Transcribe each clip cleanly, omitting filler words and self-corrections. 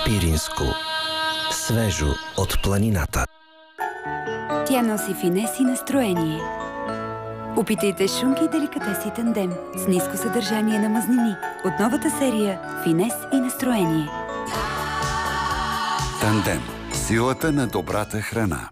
Пиринско. Свежо от планината. Тя носи финес и настроение. Опитайте шунки и деликатеси Тандем с ниско съдържание на мазнини от новата серия Финес и настроение. Тандем. Силата на добрата храна.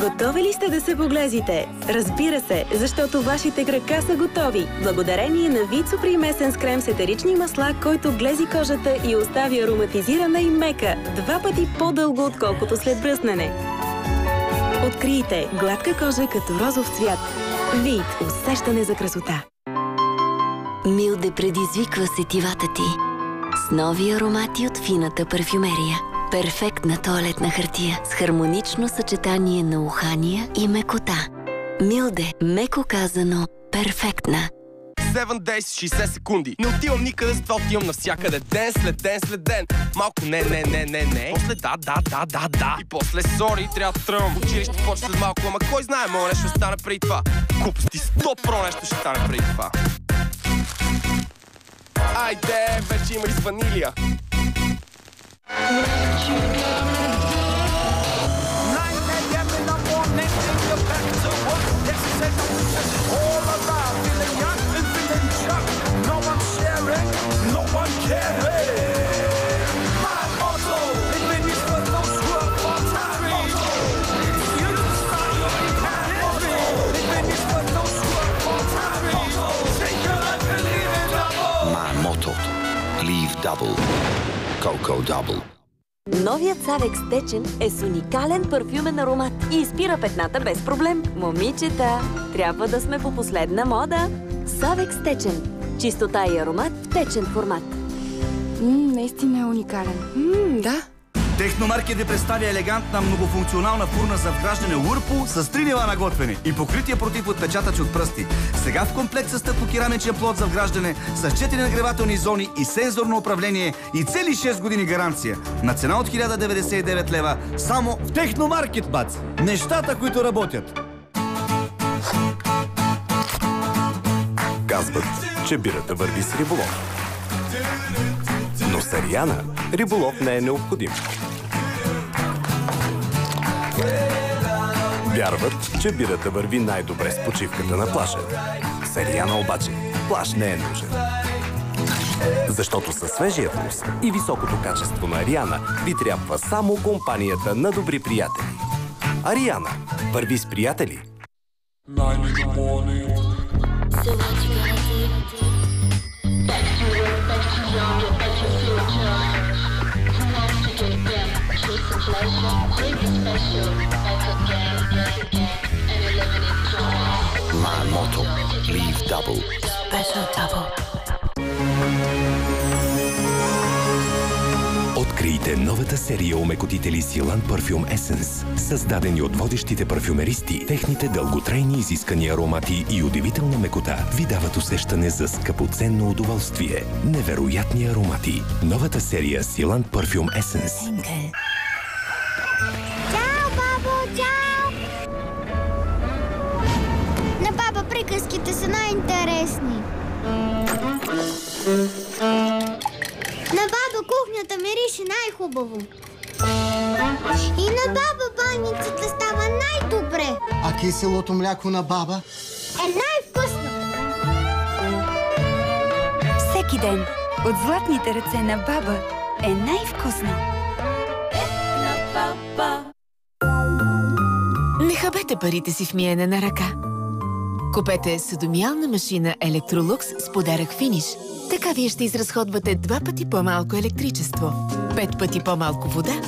Готови ли сте да се поглезите? Разбира се, защото вашите крака са готови. Благодарение на Вицопри месен с крем с етерични масла, който глези кожата и остави ароматизирана и мека. 2 пъти по-дълго, отколкото след бръснене. Открийте гладка кожа като розов цвят. Вид – усещане за красота. Милде предизвиква сетивата ти с нови аромати от фината парфюмерия. Перфектна тоалетна хартия с хармонично съчетание на ухания и мекота. Милде, меко казано, перфектна. 7 days, 60 секунди. Не отивам никъде, с това отивам навсякъде. Ден след ден след ден. Малко не. После да. И после сори, трябва да тръгвам. Училище почва след малко, ама кой знае, моя нещо ще стане преди това. Глупости, 100% нещо ще стане преди това. Айде, вече има и с ванилия. Мото. Leave Double. Coco Double. Новият Савекс течен е с уникален парфюмен аромат и изпира петната без проблем. Момичета, трябва да сме по последна мода. Савекс течен. Чистота и аромат в течен формат. Наистина е уникален. Да. Техномаркет ви представя елегантна многофункционална фурна за вграждане Whirlpool с 3 нива на готвене и покритие против отпечатъци от пръсти. Сега в комплект с стъклокерамичен плод за вграждане с 4 нагревателни зони и сензорно управление и цели 6 години гаранция. На цена от 1099 лева само в Техномаркет, бац! Нещата, които работят. Казват, че бирата върви с риболов. Но с Ариана риболов не е необходим. Вярват, че бирата върви най-добре с почивката на плажа. С Ариана обаче плаж не е нужен. Защото със свежия вкус и високото качество на Ариана ви трябва само компанията на добри приятели. Ариана. Върви с приятели. Мото. Leave Double. Special Double. Открийте новата серия омекотители Силан Parfum Essence, създадени от водещите парфюмеристи. Техните дълготрайни изискани аромати и удивителна мекота ви дават усещане за скъпоценно удоволствие. Невероятни аромати. Новата серия Силан Parfum Essence. Чао, бабо, чао! На баба приказките са най-интересни. На баба кухнята мирише най-хубаво. И на баба баницата става най-добре. А киселото мляко на баба? Е най-вкусно. Всеки ден от златните ръце на баба е най-вкусно. Не хабете парите си в миене на ръка. Купете съдомиална машина Electrolux с подарък финиш. Така вие ще изразходвате 2 пъти по-малко електричество, 5 пъти по-малко вода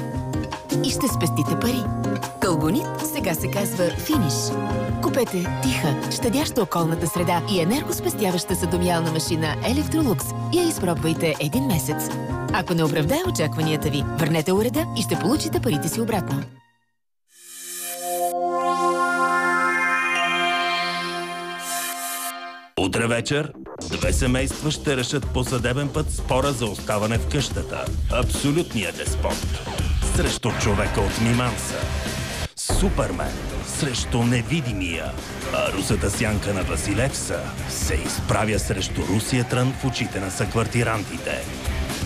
и ще спестите пари. Кълбонит сега се казва финиш. Купете тиха, щадяща околната среда и енергоспестяваща съдомиална машина Electrolux и я изпробвайте 1 месец. Ако не оправдае очакванията ви, върнете уреда и ще получите парите си обратно. Утре вечер 2 семейства ще решат по съдебен път спора за оставане в къщата. Абсолютният деспот срещу човека от Миманса. Супермен срещу невидимия. А русата сянка на Василевса се изправя срещу русия трън в очите на съквартирантите.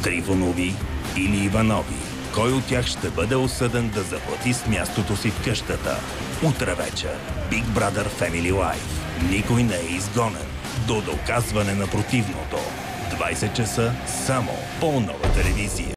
Трифонови или Иванови. кой от тях ще бъде осъден да заплати с мястото си в къщата. Утре вечер Big Brother Family Life. Никой не е изгонен до доказване на противното. 20 часа само по Нова телевизия.